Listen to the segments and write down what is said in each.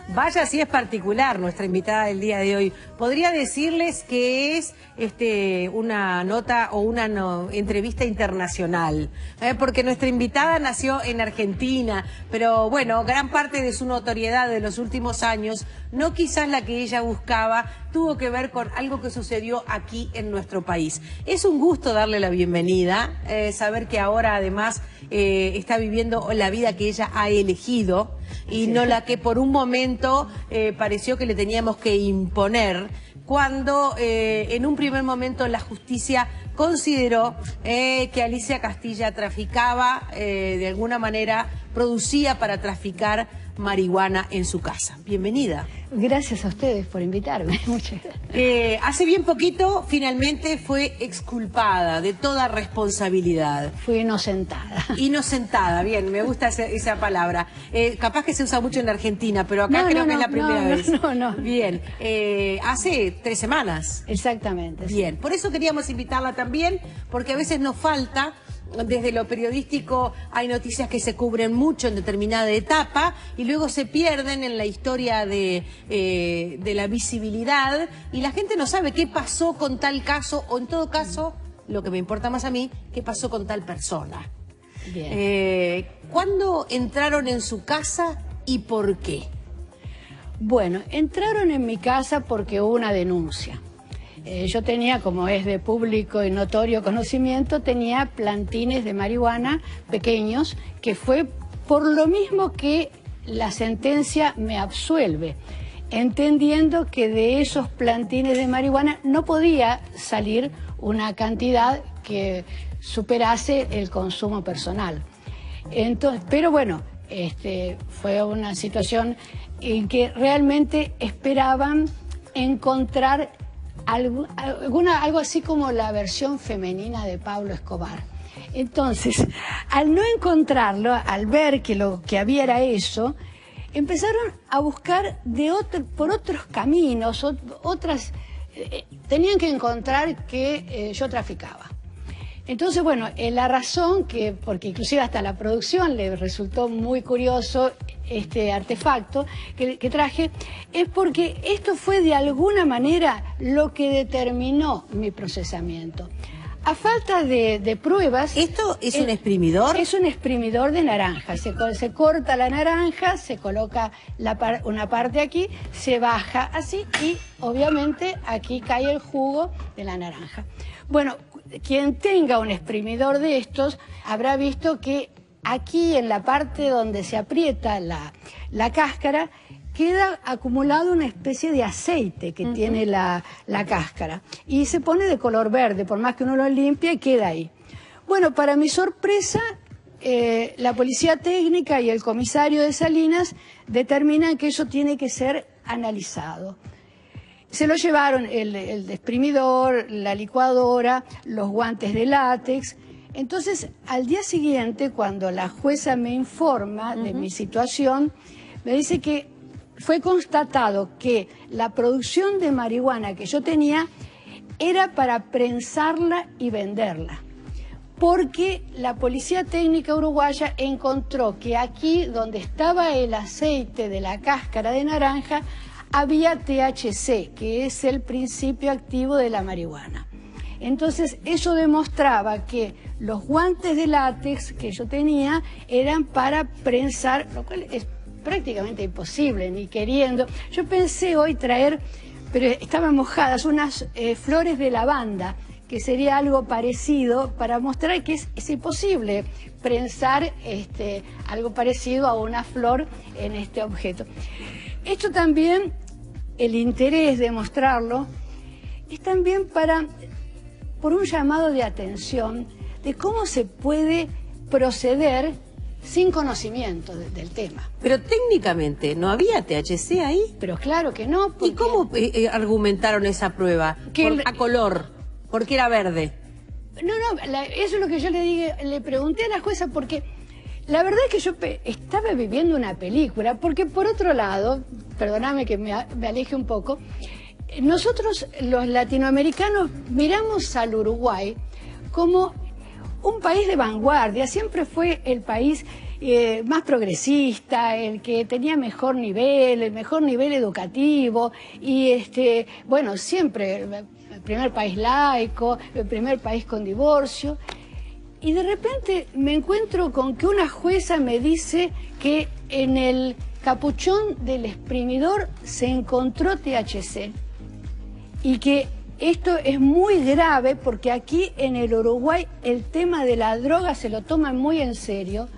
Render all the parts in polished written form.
Vaya si es particular nuestra invitada del día de hoy. Podría decirles que es una nota o una entrevista internacional, porque nuestra invitada nació en Argentina, pero bueno, gran parte de su notoriedad de los últimos años, no quizás la que ella buscaba, tuvo que ver con algo que sucedió aquí en nuestro país. Es un gusto darle la bienvenida, saber que ahora además está viviendo la vida que ella ha elegido y no la que por un momento pareció que le teníamos que imponer, cuando en un primer momento la justicia consideró que Alicia Castilla traficaba, de alguna manera producía para traficar marihuana en su casa. Bienvenida. Gracias a ustedes por invitarme. Muchas gracias. Hace bien poquito finalmente fue exculpada de toda responsabilidad. Fui inocentada. Inocentada, bien, me gusta esa palabra. Capaz que se usa mucho en Argentina, pero acá creo que es la primera vez. No. Bien, hace 3 semanas. Exactamente. Bien, por eso queríamos invitarla también, porque a veces nos falta. Desde lo periodístico hay noticias que se cubren mucho en determinada etapa y luego se pierden en la historia de la visibilidad y la gente no sabe qué pasó con tal caso o en todo caso, lo que me importa más a mí, qué pasó con tal persona. Bien. ¿Cuándo entraron en su casa y por qué? Bueno, entraron en mi casa porque hubo una denuncia. Yo tenía, como es de público y notorio conocimiento, tenía plantines de marihuana pequeños, que fue por lo mismo que la sentencia me absuelve, entendiendo que de esos plantines de marihuana no podía salir una cantidad que superase el consumo personal. Entonces, pero bueno, fue una situación en que realmente esperaban encontrar algo así como la versión femenina de Pablo Escobar. Entonces, al no encontrarlo, al ver que lo que había era eso, empezaron a buscar por otros caminos, tenían que encontrar que yo traficaba. Entonces, bueno, la razón porque inclusive hasta la producción le resultó muy curioso este artefacto que traje, es porque esto fue de alguna manera lo que determinó mi procesamiento. A falta de pruebas... ¿Esto es un exprimidor? Es un exprimidor de naranja. Se corta la naranja, se coloca una parte aquí, se baja así y obviamente aquí cae el jugo de la naranja. Bueno, quien tenga un exprimidor de estos habrá visto que aquí en la parte donde se aprieta la cáscara queda acumulado una especie de aceite que tiene la cáscara y se pone de color verde, por más que uno lo limpie queda ahí. Bueno, para mi sorpresa, la policía técnica y el comisario de Salinas determinan que eso tiene que ser analizado. Se lo llevaron el exprimidor, la licuadora, los guantes de látex. Entonces, al día siguiente, cuando la jueza me informa de mi situación, me dice que fue constatado que la producción de marihuana que yo tenía era para prensarla y venderla. Porque la policía técnica uruguaya encontró que aquí, donde estaba el aceite de la cáscara de naranja, había THC, que es el principio activo de la marihuana. Entonces, eso demostraba que los guantes de látex que yo tenía eran para prensar, lo cual es prácticamente imposible, ni queriendo. Yo pensé hoy traer, pero estaban mojadas, unas flores de lavanda, que sería algo parecido, para mostrar que es imposible prensar algo parecido a una flor en este objeto. Esto también, el interés de mostrarlo, es también por un llamado de atención de cómo se puede proceder sin conocimiento del tema. Pero técnicamente, ¿no había THC ahí? Pero claro que no. ¿Y cómo argumentaron esa prueba? A color, porque era verde. No, eso es lo que yo le pregunté a la jueza, porque la verdad es que yo estaba viviendo una película, porque por otro lado, perdóname que me aleje un poco, nosotros los latinoamericanos miramos al Uruguay como un país de vanguardia, siempre fue el país más progresista, el que tenía el mejor nivel educativo, y bueno, siempre el primer país laico, el primer país con divorcio. Y de repente me encuentro con que una jueza me dice que en el capuchón del exprimidor se encontró THC y que esto es muy grave porque aquí en el Uruguay el tema de la droga se lo toman muy en serio.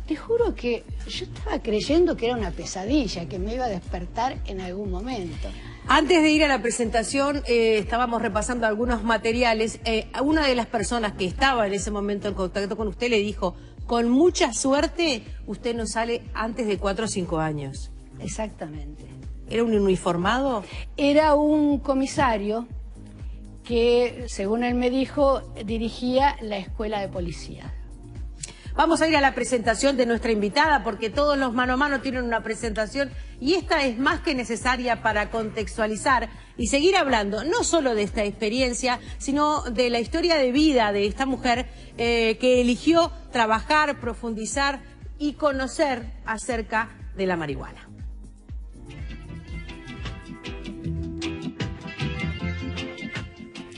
Te juro que yo estaba creyendo que era una pesadilla, que me iba a despertar en algún momento. Antes de ir a la presentación, estábamos repasando algunos materiales. Una de las personas que estaba en ese momento en contacto con usted le dijo, con mucha suerte, usted no sale antes de 4 o 5 años. Exactamente. ¿Era un uniformado? Era un comisario que, según él me dijo, dirigía la escuela de policía. Vamos a ir a la presentación de nuestra invitada, porque todos los mano a mano tienen una presentación y esta es más que necesaria para contextualizar y seguir hablando no solo de esta experiencia, sino de la historia de vida de esta mujer que eligió trabajar, profundizar y conocer acerca de la marihuana.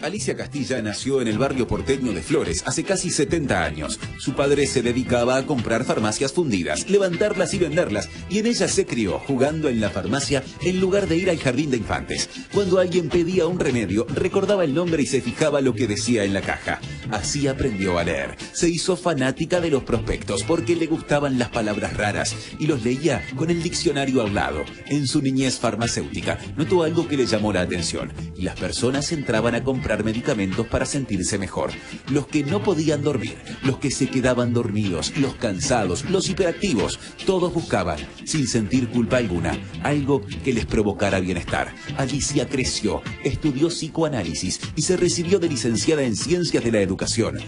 Alicia Castilla nació en el barrio porteño de Flores hace casi 70 años. Su padre se dedicaba a comprar farmacias fundidas, levantarlas y venderlas, y en ella se crió, jugando en la farmacia en lugar de ir al jardín de infantes. Cuando alguien pedía un remedio, recordaba el nombre y se fijaba lo que decía en la caja. Así aprendió a leer. Se hizo fanática de los prospectos porque le gustaban las palabras raras y los leía con el diccionario al lado. En su niñez farmacéutica notó algo que le llamó la atención, y las personas entraban a comprar medicamentos para sentirse mejor. Los que no podían dormir, los que se quedaban dormidos, los cansados, los hiperactivos, todos buscaban, sin sentir culpa alguna, algo que les provocara bienestar. Alicia creció, estudió psicoanálisis y se recibió de licenciada en Ciencias de la Educación.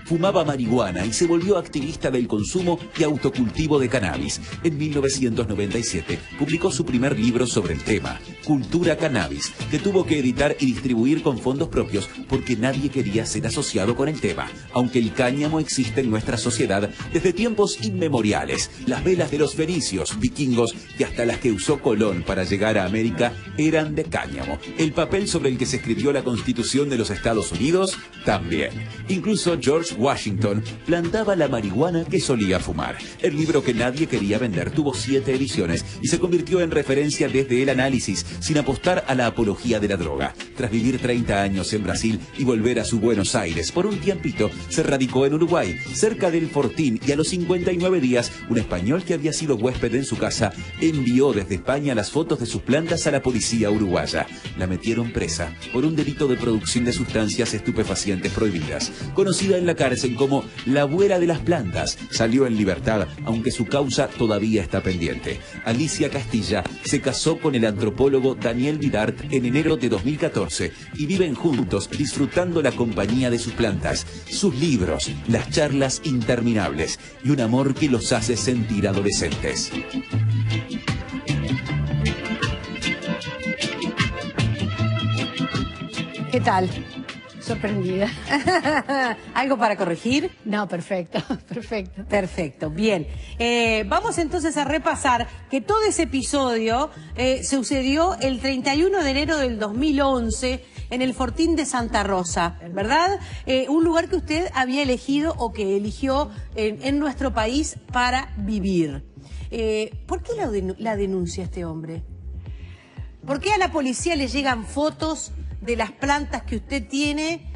Fumaba marihuana y se volvió activista del consumo y autocultivo de cannabis. En 1997 publicó su primer libro sobre el tema, Cultura Cannabis, que tuvo que editar y distribuir con fondos propios porque nadie quería ser asociado con el tema, aunque el cáñamo existe en nuestra sociedad desde tiempos inmemoriales. Las velas de los fenicios, vikingos y hasta las que usó Colón para llegar a América eran de cáñamo. El papel sobre el que se escribió la Constitución de los Estados Unidos también. Incluso George Washington plantaba la marihuana que solía fumar. El libro que nadie quería vender tuvo 7 ediciones y se convirtió en referencia desde el análisis, sin apostar a la apología de la droga. Tras vivir 30 años en Brasil y volver a su Buenos Aires por un tiempito, se radicó en Uruguay, cerca del Fortín, y a los 59 días, un español que había sido huésped en su casa envió desde España las fotos de sus plantas a la policía uruguaya. La metieron presa por un delito de producción de sustancias estupefacientes prohibidas. Conocida en la cárcel como la abuela de las plantas, salió en libertad, aunque su causa todavía está pendiente. Alicia Castilla se casó con el antropólogo Daniel Vidart en enero de 2014 y viven juntos disfrutando la compañía de sus plantas, sus libros, las charlas interminables y un amor que los hace sentir adolescentes. ¿Qué tal? Sorprendida. ¿Algo para corregir? No, perfecto, perfecto. Perfecto, bien. Vamos entonces a repasar que todo ese episodio sucedió el 31 de enero del 2011 en el Fortín de Santa Rosa, ¿verdad? Un lugar que usted había elegido o que eligió en nuestro país para vivir. ¿Por qué la denuncia este hombre? ¿Por qué a la policía le llegan fotos de las plantas que usted tiene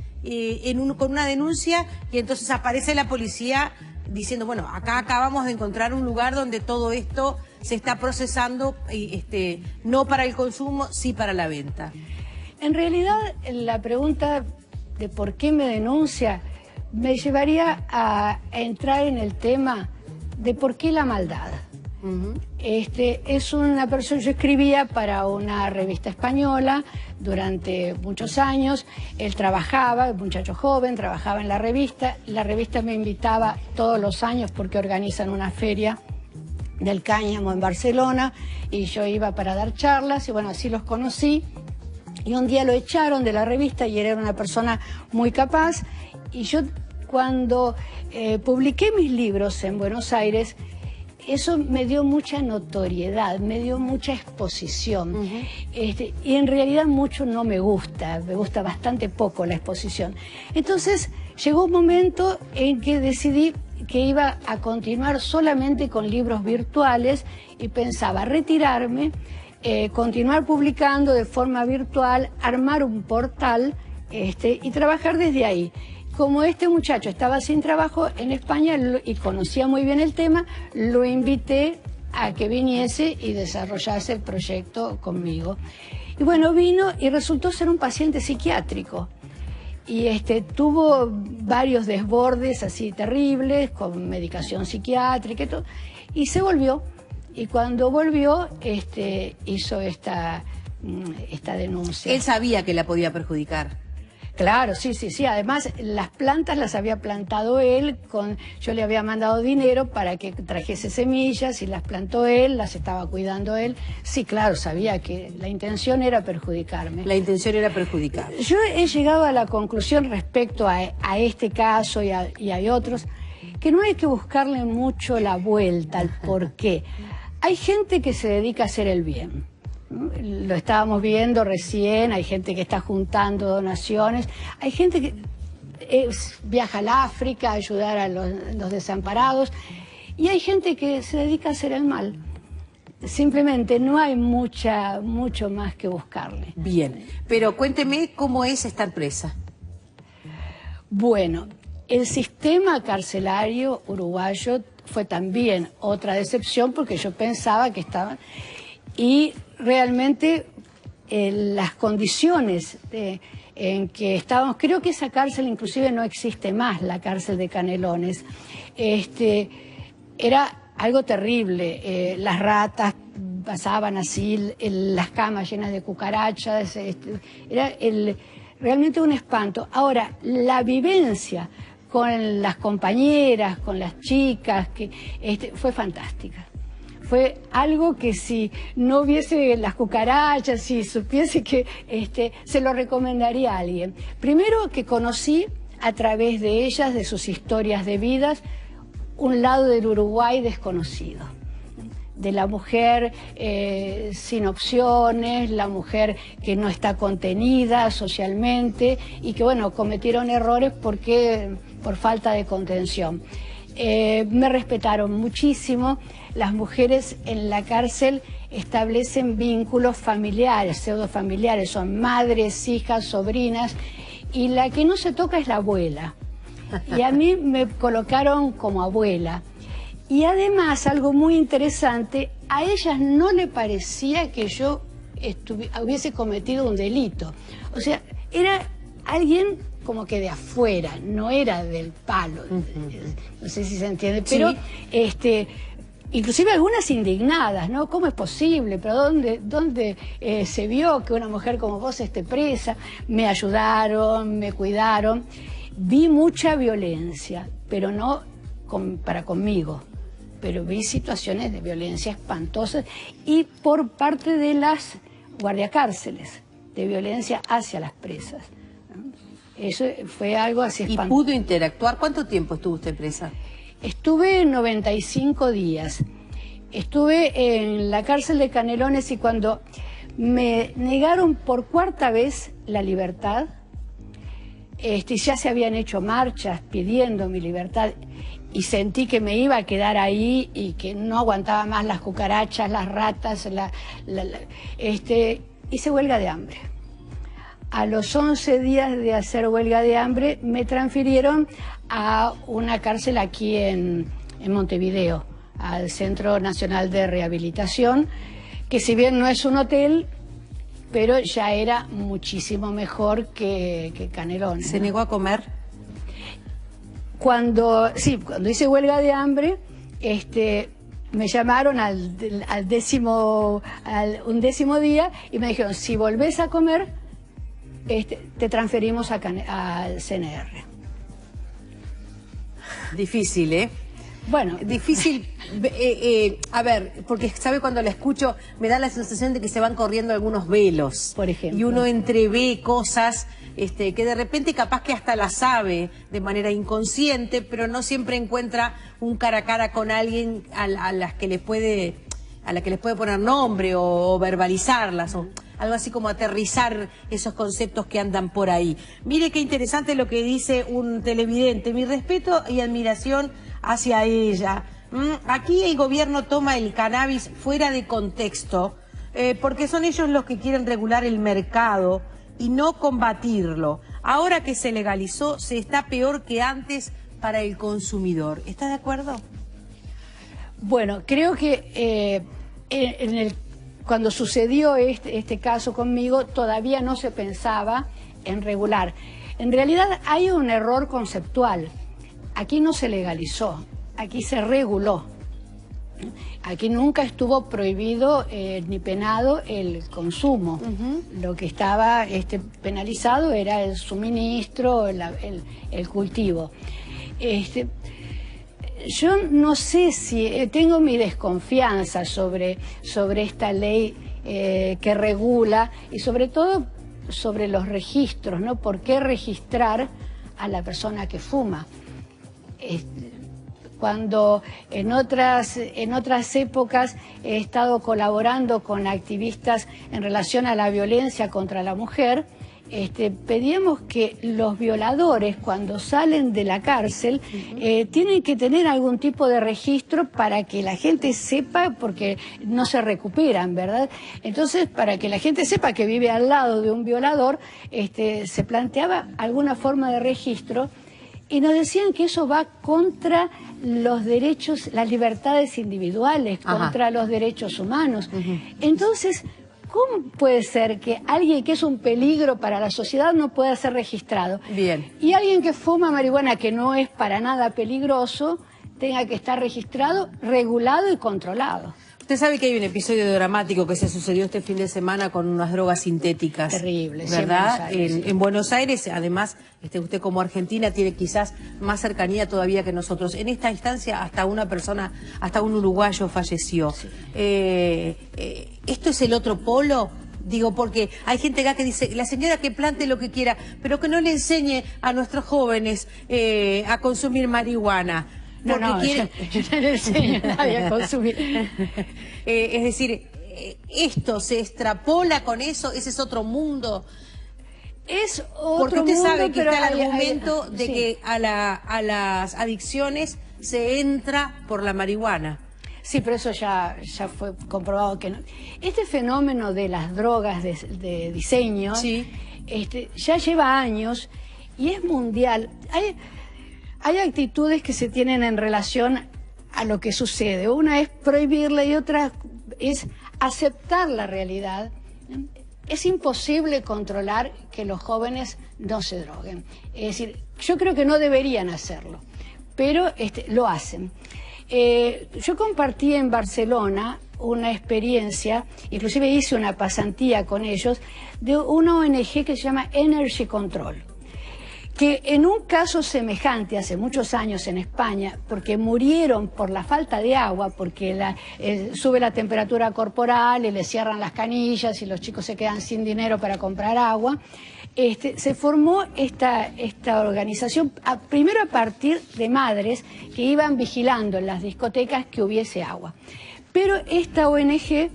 con una denuncia, y entonces aparece la policía diciendo, bueno, acá acabamos de encontrar un lugar donde todo esto se está procesando, no para el consumo, sí para la venta? En realidad, la pregunta de por qué me denuncia me llevaría a entrar en el tema de por qué la maldad. Es una persona, yo escribía para una revista española durante muchos años. Él trabajaba, un muchacho joven, trabajaba en la revista me invitaba todos los años porque organizan una feria del cáñamo en Barcelona y yo iba para dar charlas y bueno, así los conocí. Y un día lo echaron de la revista y era una persona muy capaz y yo cuando publiqué mis libros en Buenos Aires, eso me dio mucha notoriedad, me dio mucha exposición. Y en realidad mucho no me gusta bastante poco la exposición. Entonces llegó un momento en que decidí que iba a continuar solamente con libros virtuales y pensaba retirarme, continuar publicando de forma virtual, armar un portal y trabajar desde ahí. Como este muchacho estaba sin trabajo en España y conocía muy bien el tema, lo invité a que viniese y desarrollase el proyecto conmigo. Y bueno, vino y resultó ser un paciente psiquiátrico. Y tuvo varios desbordes así terribles, con medicación psiquiátrica y todo, y se volvió. Y cuando volvió, hizo esta denuncia. Él sabía que la podía perjudicar. Claro, sí. Además, las plantas las había plantado él, yo le había mandado dinero para que trajese semillas y las plantó él, las estaba cuidando él. Sí, claro, sabía que la intención era perjudicarme. La intención era perjudicar. Yo he llegado a la conclusión respecto a este caso y hay otros, que no hay que buscarle mucho la vuelta al porqué. Hay gente que se dedica a hacer el bien. Lo estábamos viendo recién, hay gente que está juntando donaciones, hay gente que viaja al África a ayudar a los desamparados, y hay gente que se dedica a hacer el mal. Simplemente no hay mucho más que buscarle. Bien, pero cuénteme cómo es estar presa. Bueno, el sistema carcelario uruguayo fue también otra decepción, porque yo pensaba que estaban... Y realmente las condiciones en que estábamos, creo que esa cárcel inclusive no existe más, la cárcel de Canelones, era algo terrible. Las ratas pasaban así, las camas llenas de cucarachas, era realmente un espanto. Ahora, la vivencia con las compañeras, con las chicas, fue fantástica. Fue algo que si no hubiese las cucarachas, si supiese que se lo recomendaría a alguien. Primero, que conocí a través de ellas, de sus historias de vidas, un lado del Uruguay desconocido. De la mujer sin opciones, la mujer que no está contenida socialmente y que, bueno, cometieron errores por falta de contención. Me respetaron muchísimo. Las mujeres en la cárcel establecen vínculos familiares, pseudofamiliares, son madres, hijas, sobrinas, y la que no se toca es la abuela. Y a mí me colocaron como abuela. Y además, algo muy interesante, a ellas no le parecía que yo hubiese cometido un delito. O sea, era alguien como que de afuera, no era del palo. No sé si se entiende, pero sí. Inclusive algunas indignadas, ¿no? ¿Cómo es posible? ¿Pero dónde se vio que una mujer como vos esté presa? Me ayudaron, me cuidaron. Vi mucha violencia, pero no para conmigo. Pero vi situaciones de violencia espantosas y por parte de las guardiacárceles, de violencia hacia las presas. Eso fue algo así espantoso. ¿Y pudo interactuar? ¿Cuánto tiempo estuvo usted presa? Estuve 95 días. Estuve en la cárcel de Canelones y cuando me negaron por cuarta vez la libertad, ya se habían hecho marchas pidiendo mi libertad y sentí que me iba a quedar ahí y que no aguantaba más las cucarachas, las ratas, hice huelga de hambre. A los 11 días de hacer huelga de hambre me transfirieron a una cárcel aquí en Montevideo, al Centro Nacional de Rehabilitación, que si bien no es un hotel, pero ya era muchísimo mejor que Canelones. ¿Se negó a comer? Cuando hice huelga de hambre, me llamaron al undécimo día y me dijeron, si volvés a comer, te transferimos al CNR. Difícil, ¿eh? Bueno. Difícil, a ver, porque sabe, cuando la escucho me da la sensación de que se van corriendo algunos velos. Por ejemplo. Y uno entrevé cosas que de repente capaz que hasta la sabe de manera inconsciente, pero no siempre encuentra un cara a cara con alguien a la que les puede poner nombre o verbalizarlas, o algo así como aterrizar esos conceptos que andan por ahí. Mire qué interesante lo que dice un televidente. Mi respeto y admiración hacia ella. Aquí el gobierno toma el cannabis fuera de contexto, porque son ellos los que quieren regular el mercado y no combatirlo. Ahora que se legalizó, se está peor que antes para el consumidor. ¿Está de acuerdo? Bueno, creo que cuando sucedió este caso conmigo, todavía no se pensaba en regular. En realidad hay un error conceptual. Aquí no se legalizó, aquí se reguló. Aquí nunca estuvo prohibido ni penado el consumo. Lo que estaba penalizado era el suministro, el cultivo. Yo no sé si tengo mi desconfianza sobre esta ley que regula y sobre todo sobre los registros, ¿no? ¿Por qué registrar a la persona que fuma? Cuando en otras épocas he estado colaborando con activistas en relación a la violencia contra la mujer, pedíamos que los violadores, cuando salen de la cárcel, tienen que tener algún tipo de registro para que la gente sepa, porque no se recuperan, ¿verdad? Entonces, para que la gente sepa que vive al lado de un violador, se planteaba alguna forma de registro y nos decían que eso va contra los derechos, las libertades individuales, contra los derechos humanos. Entonces, ¿cómo puede ser que alguien que es un peligro para la sociedad no pueda ser registrado? Bien. Y alguien que fuma marihuana, que no es para nada peligroso, tenga que estar registrado, regulado y controlado. Usted sabe que hay un episodio dramático que se sucedió este fin de semana con unas drogas sintéticas. Terrible, ¿verdad? Sí, en Buenos Aires, en Buenos Aires, además, usted como argentina tiene quizás más cercanía todavía que nosotros. En esta instancia, hasta una persona, hasta un uruguayo falleció. Sí. ¿Esto es el otro polo? Digo, porque hay gente acá que dice, la señora que plante lo que quiera, pero que no le enseñe a nuestros jóvenes a consumir marihuana. No, yo no le enseño a nadie a consumir. Es decir, esto se extrapola con eso, ese es otro mundo. Es otro porque usted mundo, sabe que pero está el argumento de sí, que a las adicciones se entra por la marihuana. Sí, pero eso ya fue comprobado que no. Este fenómeno de las drogas de diseño, sí, ya lleva años y es mundial. Hay actitudes que se tienen en relación a lo que sucede. Una es prohibirla y otra es aceptar la realidad. Es imposible controlar que los jóvenes no se droguen. Es decir, yo creo que no deberían hacerlo, pero lo hacen. Yo compartí en Barcelona una experiencia, inclusive hice una pasantía con ellos, de una ONG que se llama Energy Control, que en un caso semejante hace muchos años en España, porque murieron por la falta de agua, porque sube la temperatura corporal y les cierran las canillas y los chicos se quedan sin dinero para comprar agua, se formó esta organización, primero a partir de madres que iban vigilando en las discotecas que hubiese agua. Pero esta ONG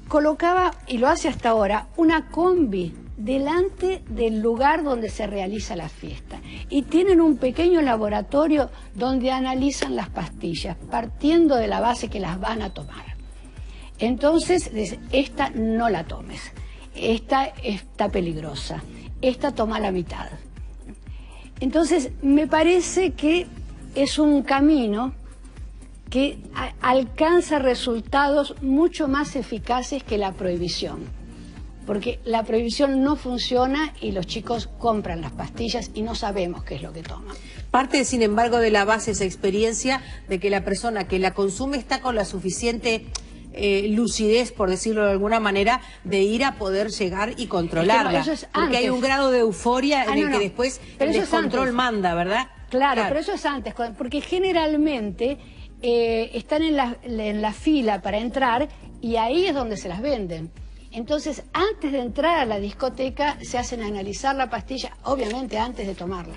colocaba, y lo hace hasta ahora, una combi delante del lugar donde se realiza la fiesta. Y tienen un pequeño laboratorio donde analizan las pastillas, partiendo de la base que las van a tomar. Entonces, esta no la tomes, esta está peligrosa, esta toma la mitad. Entonces, me parece que es un camino que alcanza resultados mucho más eficaces que la prohibición. Porque la prohibición no funciona y los chicos compran las pastillas y no sabemos qué es lo que toman. Parte, sin embargo, de la base esa experiencia de que la persona que la consume está con la suficiente lucidez, por decirlo de alguna manera, de ir a poder llegar y controlarla. Eso es porque hay un grado de euforia en el que después el descontrol manda, ¿verdad? Claro, pero eso es antes, porque generalmente están en la fila para entrar y ahí es donde se las venden. Entonces, antes de entrar a la discoteca, se hacen analizar la pastilla, obviamente antes de tomarla.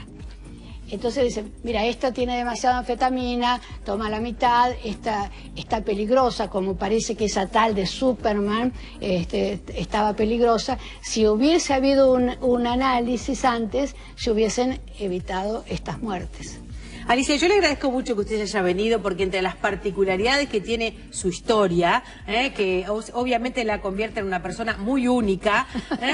Entonces dicen, mira, esta tiene demasiada anfetamina, toma la mitad, esta está peligrosa, como parece que esa tal de Superman estaba peligrosa. Si hubiese habido un análisis antes, se hubiesen evitado estas muertes. Alicia, yo le agradezco mucho que usted haya venido, porque entre las particularidades que tiene su historia, que obviamente la convierte en una persona muy única,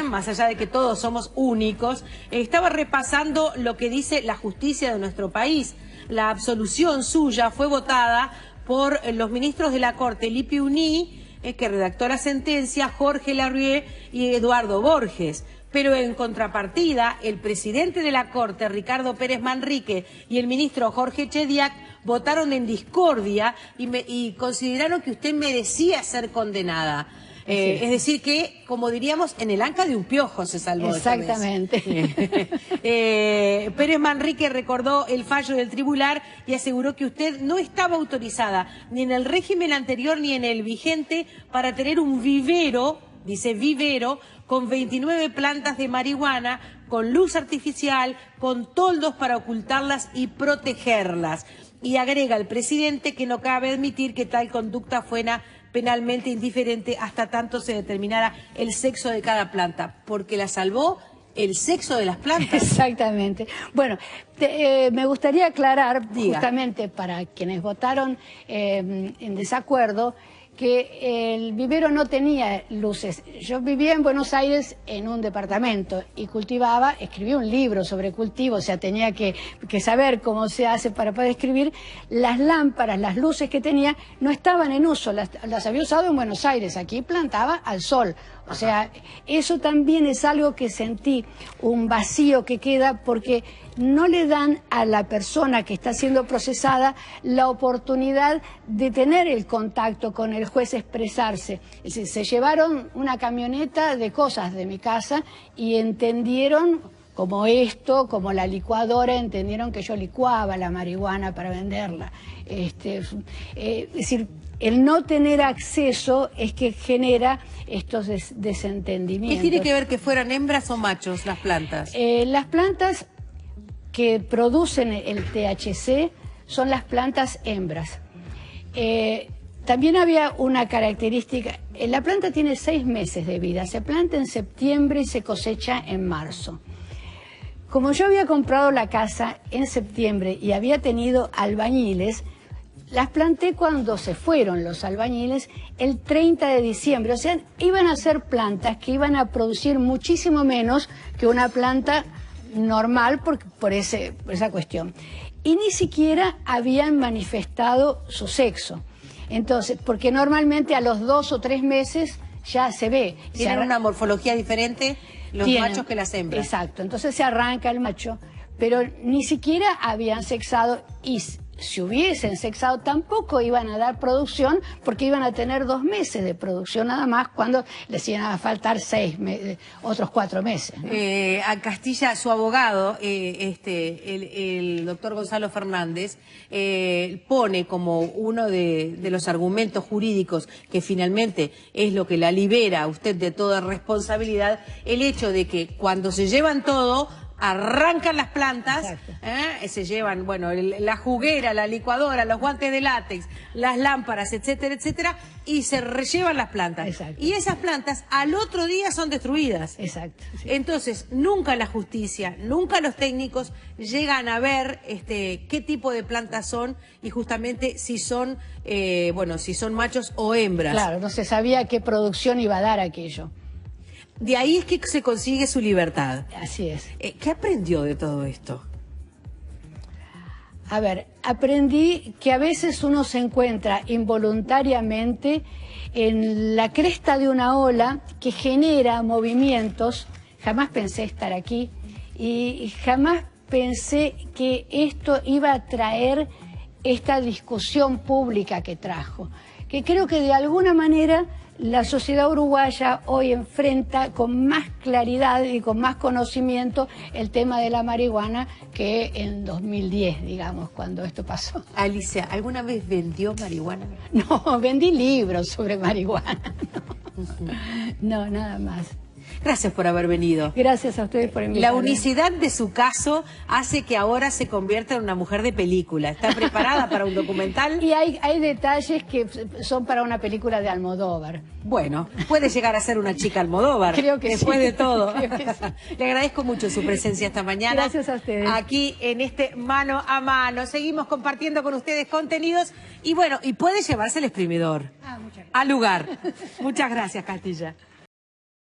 más allá de que todos somos únicos, estaba repasando lo que dice la justicia de nuestro país. La absolución suya fue votada por los ministros de la Corte, Lipi Uní, que redactó la sentencia, Jorge Larrieux y Eduardo Borges. Pero en contrapartida, el presidente de la Corte, Ricardo Pérez Manrique, y el ministro Jorge Chediak votaron en discordia y consideraron que usted merecía ser condenada. Sí. Es decir que, como diríamos, en el anca de un piojo se salvó. Exactamente. Pérez Manrique recordó el fallo del tribunal y aseguró que usted no estaba autorizada ni en el régimen anterior ni en el vigente para tener un vivero, dice vivero, con 29 plantas de marihuana, con luz artificial, con toldos para ocultarlas y protegerlas. Y agrega el presidente que no cabe admitir que tal conducta fuera penalmente indiferente hasta tanto se determinara el sexo de cada planta, porque la salvó el sexo de las plantas. Exactamente. Bueno, me gustaría aclarar, justamente para quienes votaron en desacuerdo, que el vivero no tenía luces. Yo vivía en Buenos Aires en un departamento y cultivaba, escribí un libro sobre cultivo, o sea, tenía que saber cómo se hace para poder escribir. Las lámparas, las luces que tenía, no estaban en uso, las había usado en Buenos Aires, aquí plantaba al sol. O sea, eso también es algo que sentí, un vacío que queda porque no le dan a la persona que está siendo procesada la oportunidad de tener el contacto con el juez, expresarse. Es decir, se llevaron una camioneta de cosas de mi casa y entendieron, como esto, como la licuadora, entendieron que yo licuaba la marihuana para venderla. Es decir, el no tener acceso es que genera estos desentendimientos. ¿Qué tiene que ver que fueran hembras o machos las plantas? Las plantas que producen el THC son las plantas hembras. También había una característica, la planta tiene 6 meses de vida, se planta en septiembre y se cosecha en marzo. Como yo había comprado la casa en septiembre y había tenido albañiles, las planté cuando se fueron los albañiles el 30 de diciembre. O sea, iban a ser plantas que iban a producir muchísimo menos que una planta normal por esa cuestión. Y ni siquiera habían manifestado su sexo. Entonces, porque normalmente a los 2 o 3 meses ya se ve. ¿Tienen una morfología diferente los machos que las hembras? Exacto. Entonces se arranca el macho, pero ni siquiera habían sexado y si hubiesen sexado tampoco iban a dar producción porque iban a tener 2 meses de producción nada más cuando les iban a faltar 6 meses, otros 4 meses, ¿no? A Castilla, su abogado, el doctor Gonzalo Fernández, pone como uno de los argumentos jurídicos que finalmente es lo que la libera a usted de toda responsabilidad, el hecho de que cuando se llevan todo, arrancan las plantas, se llevan, bueno, la juguera, la licuadora, los guantes de látex, las lámparas, etcétera, etcétera, y se rellevan las plantas. Exacto. Y esas plantas al otro día son destruidas. Exacto. Sí. Entonces, nunca la justicia, nunca los técnicos llegan a ver qué tipo de plantas son y justamente si son, si son machos o hembras. Claro, no se sabía qué producción iba a dar aquello. De ahí es que se consigue su libertad. Así es. ¿Qué aprendió de todo esto? A ver, aprendí que a veces uno se encuentra involuntariamente en la cresta de una ola que genera movimientos. Jamás pensé estar aquí y jamás pensé que esto iba a traer esta discusión pública que trajo. Que creo que de alguna manera la sociedad uruguaya hoy enfrenta con más claridad y con más conocimiento el tema de la marihuana que en 2010, digamos, cuando esto pasó. Alicia, ¿alguna vez vendió marihuana? No, vendí libros sobre marihuana. No, nada más. Gracias por haber venido. Gracias a ustedes por invitarme. La unicidad de su caso hace que ahora se convierta en una mujer de película. ¿Está preparada para un documental? Y hay detalles que son para una película de Almodóvar. Bueno, puede llegar a ser una chica Almodóvar. Creo que después sí. de todo. Creo que sí. Le agradezco mucho su presencia esta mañana. Gracias a ustedes. Aquí en este Mano a Mano. Seguimos compartiendo con ustedes contenidos. Y bueno, y puede llevarse el exprimidor. Muchas gracias. Al lugar. Muchas gracias, Castilla.